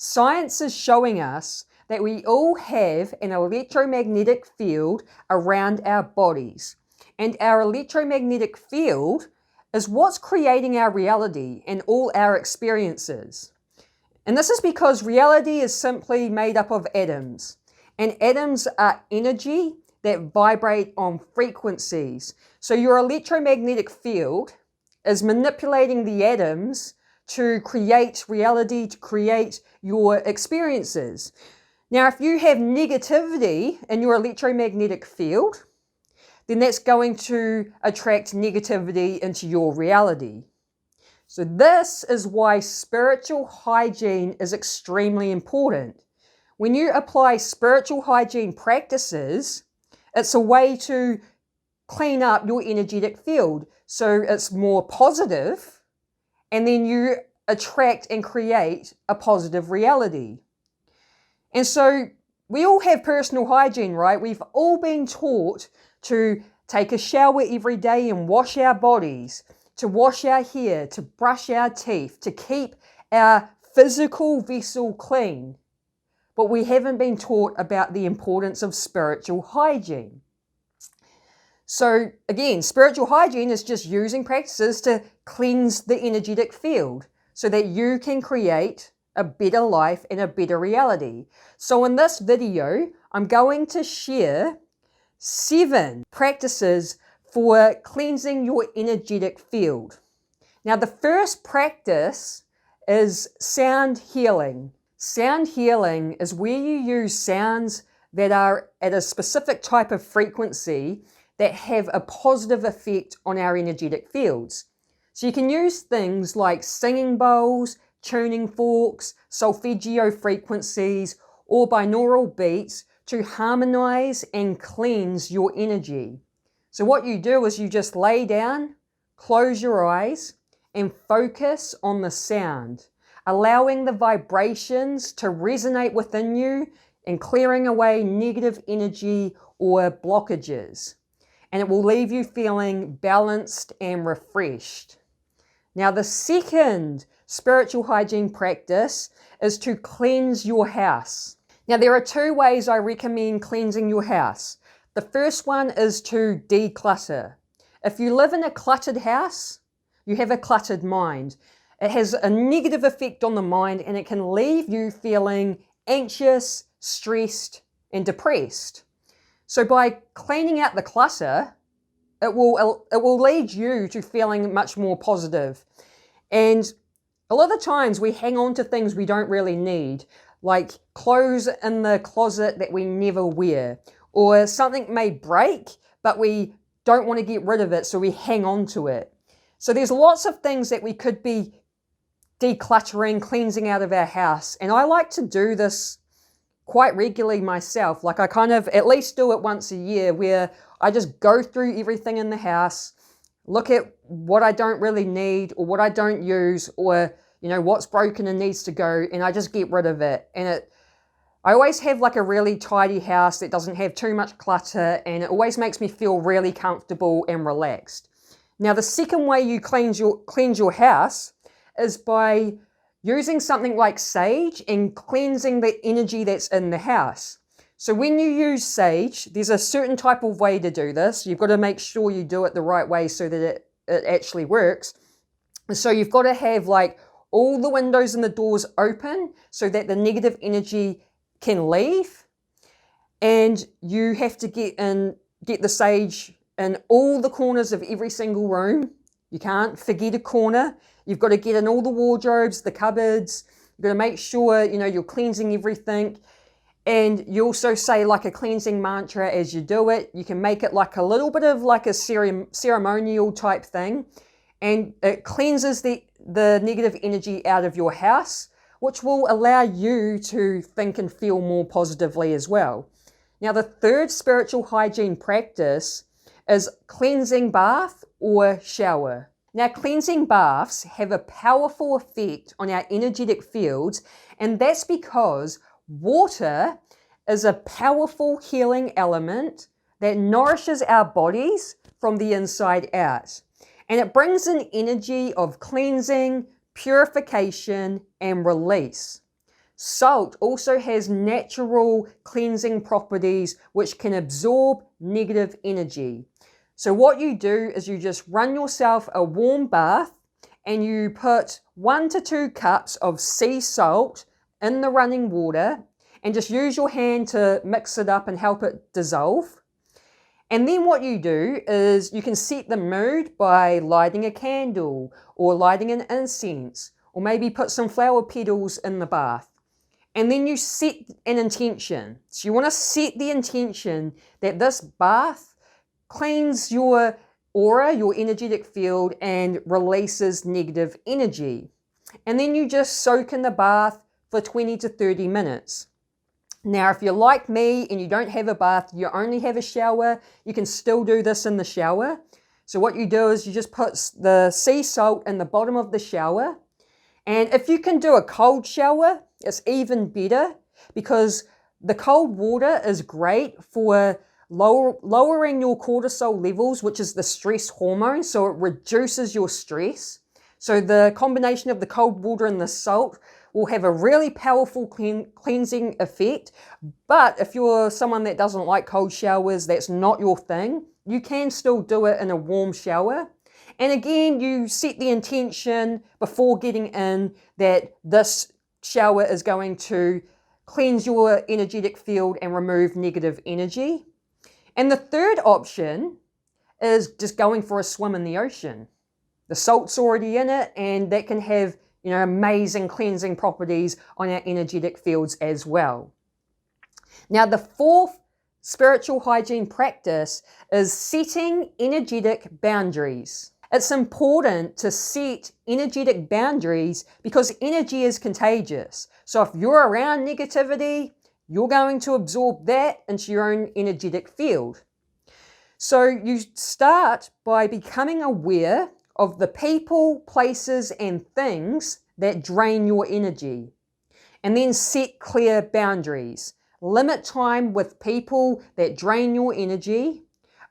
Science is showing us that we all have an electromagnetic field around our bodies. And our electromagnetic field is what's creating our reality and all our experiences. And this is because reality is simply made up of atoms. And atoms are energy that vibrate on frequencies. So your electromagnetic field is manipulating the atoms to create reality, to create your experiences. Now, if you have negativity in your electromagnetic field, then that's going to attract negativity into your reality. So this is why spiritual hygiene is extremely important. When you apply spiritual hygiene practices, it's a way to clean up your energetic field so it's more positive, and then you attract and create a positive reality. And so we all have personal hygiene, right? We've all been taught to take a shower every day and wash our bodies, to wash our hair, to brush our teeth, to keep our physical vessel clean. But we haven't been taught about the importance of spiritual hygiene. So again, spiritual hygiene is just using practices to cleanse the energetic field so that you can create a better life and a better reality. So in this video, I'm going to share 7 practices for cleansing your energetic field. Now, the first practice is sound healing. Sound healing is where you use sounds that are at a specific type of frequency that have a positive effect on our energetic fields. So you can use things like singing bowls, tuning forks, solfeggio frequencies, or binaural beats to harmonize and cleanse your energy. So what you do is you just lay down, close your eyes, and focus on the sound, allowing the vibrations to resonate within you and clearing away negative energy or blockages. And it will leave you feeling balanced and refreshed. Now, the second spiritual hygiene practice is to cleanse your house. Now, there are 2 ways I recommend cleansing your house. The first one is to declutter. If you live in a cluttered house, you have a cluttered mind. It has a negative effect on the mind and it can leave you feeling anxious, stressed, and depressed. So by cleaning out the clutter, it will lead you to feeling much more positive. And a lot of times we hang on to things we don't really need, like clothes in the closet that we never wear, or something may break, but we don't want to get rid of it, so we hang on to it. So there's lots of things that we could be decluttering, cleansing out of our house. And I like to do this quite regularly myself. Like I kind of at least do it once a year where I just go through everything in the house, look at what I don't really need or what I don't use or, what's broken and needs to go, and I just get rid of it. And I always have like a really tidy house that doesn't have too much clutter, and it always makes me feel really comfortable and relaxed. Now, the second way you cleanse your house is by using something like sage and cleansing the energy that's in the house. So when you use sage, there's a certain type of way to do this. You've got to make sure you do it the right way so that it actually works. So you've got to have like all the windows and the doors open so that the negative energy can leave. And you have to get the sage in all the corners of every single room. You can't forget a corner. You've got to get in all the wardrobes, the cupboards. You've got to make sure, you're cleansing everything. And you also say like a cleansing mantra as you do it. You can make it like a little bit of like a ceremonial type thing. And it cleanses the negative energy out of your house, which will allow you to think and feel more positively as well. Now, the third spiritual hygiene practice is cleansing bath or shower. Now, cleansing baths have a powerful effect on our energetic fields, and that's because water is a powerful healing element that nourishes our bodies from the inside out. And it brings an energy of cleansing, purification, and release. Salt also has natural cleansing properties which can absorb negative energy. So what you do is you just run yourself a warm bath and you put 1 to 2 cups of sea salt in the running water and just use your hand to mix it up and help it dissolve. And then what you do is you can set the mood by lighting a candle or lighting an incense or maybe put some flower petals in the bath. And then you set an intention. So you want to set the intention that this bath cleans your aura, your energetic field, and releases negative energy. And then you just soak in the bath for 20 to 30 minutes. Now, if you're like me and you don't have a bath, you only have a shower, you can still do this in the shower. So what you do is you just put the sea salt in the bottom of the shower. And if you can do a cold shower, it's even better because the cold water is great for lowering your cortisol levels, which is the stress hormone, so it reduces your stress. So the combination of the cold water and the salt will have a really powerful cleansing effect. But if you're someone that doesn't like cold showers, that's not your thing, you can still do it in a warm shower. And again, you set the intention before getting in that this shower is going to cleanse your energetic field and remove negative energy. And the third option is just going for a swim in the ocean. The salt's already in it, and that can have, amazing cleansing properties on our energetic fields as well. Now, the fourth spiritual hygiene practice is setting energetic boundaries. It's important to set energetic boundaries because energy is contagious. So if you're around negativity, you're going to absorb that into your own energetic field. So you start by becoming aware of the people, places, and things that drain your energy. And then set clear boundaries. Limit time with people that drain your energy.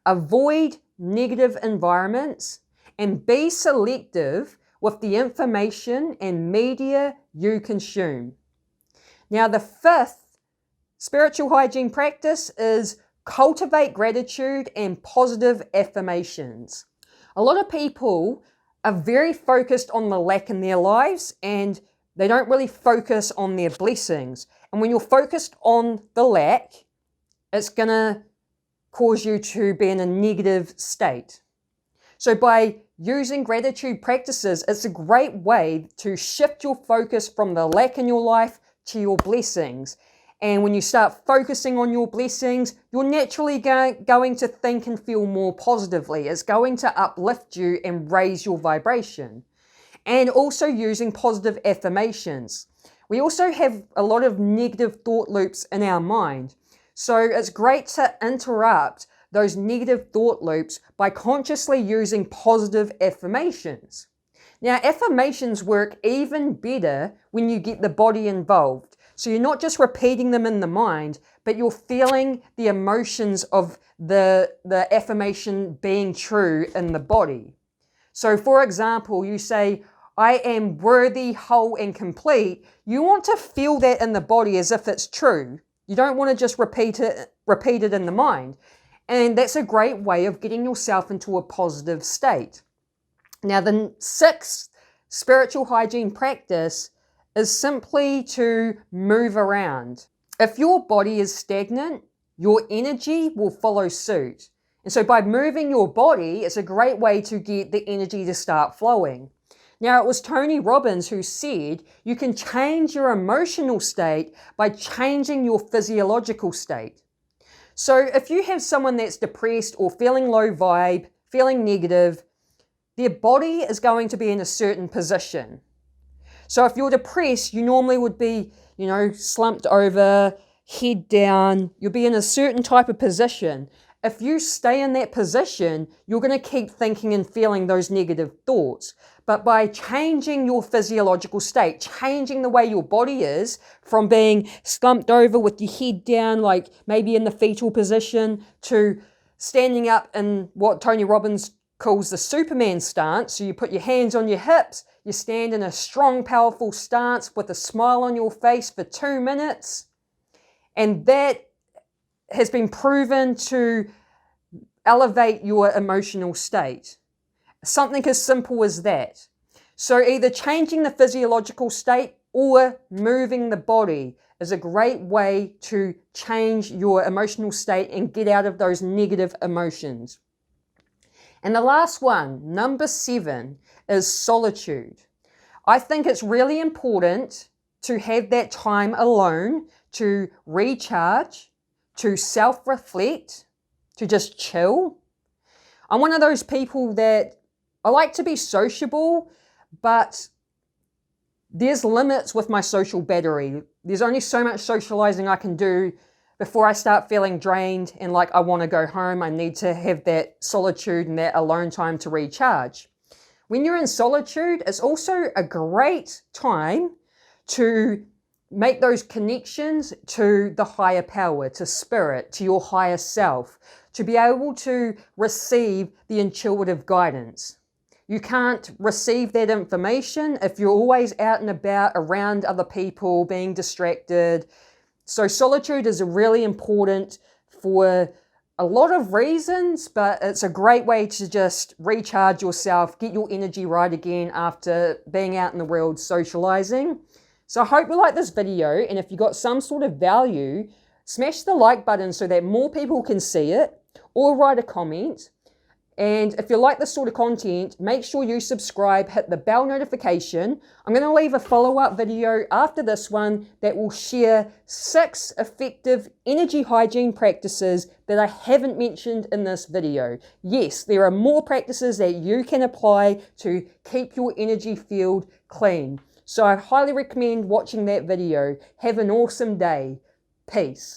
Avoid negative environments. And be selective with the information and media you consume. Now, the fifth spiritual hygiene practice is cultivate gratitude and positive affirmations. A lot of people are very focused on the lack in their lives and they don't really focus on their blessings. And when you're focused on the lack, it's going to cause you to be in a negative state. So by using gratitude practices, it's a great way to shift your focus from the lack in your life to your blessings. And when you start focusing on your blessings, you're naturally going to think and feel more positively. It's going to uplift you and raise your vibration. And also using positive affirmations. We also have a lot of negative thought loops in our mind. So it's great to interrupt those negative thought loops by consciously using positive affirmations. Now, affirmations work even better when you get the body involved. So you're not just repeating them in the mind, but you're feeling the emotions of the affirmation being true in the body. So for example, you say, I am worthy, whole, and complete. You want to feel that in the body as if it's true. You don't want to just repeat it in the mind. And that's a great way of getting yourself into a positive state. Now, the sixth spiritual hygiene practice is simply to move around. If your body is stagnant, your energy will follow suit. And so by moving your body, it's a great way to get the energy to start flowing. Now, it was Tony Robbins who said you can change your emotional state by changing your physiological state. So if you have someone that's depressed or feeling low vibe, feeling negative, their body is going to be in a certain position. So if you're depressed, you normally would be, slumped over, head down. You'll be in a certain type of position. If you stay in that position, you're going to keep thinking and feeling those negative thoughts. But by changing your physiological state, changing the way your body is from being slumped over with your head down, like maybe in the fetal position, to standing up in what Tony Robbins calls the Superman stance. So you put your hands on your hips, you stand in a strong, powerful stance with a smile on your face for 2 minutes. And that has been proven to elevate your emotional state. Something as simple as that. So either changing the physiological state or moving the body is a great way to change your emotional state and get out of those negative emotions. And the last one, number 7, is solitude. I think it's really important to have that time alone to recharge, to self-reflect, to just chill. I'm one of those people that I like to be sociable, but there's limits with my social battery. There's only so much socializing I can do before I start feeling drained and like I want to go home. I need to have that solitude and that alone time to recharge. When you're in solitude, it's also a great time to make those connections to the higher power, to spirit, to your higher self, to be able to receive the intuitive guidance. You can't receive that information if you're always out and about around other people, being distracted. So solitude is really important for a lot of reasons, but it's a great way to just recharge yourself, get your energy right again after being out in the world socializing. So I hope you like this video, and if you got some sort of value, smash the like button so that more people can see it, or write a comment. And if you like this sort of content, make sure you subscribe, hit the bell notification. I'm going to leave a follow-up video after this one that will share 6 effective energy hygiene practices that I haven't mentioned in this video. Yes, there are more practices that you can apply to keep your energy field clean. So I highly recommend watching that video. Have an awesome day. Peace.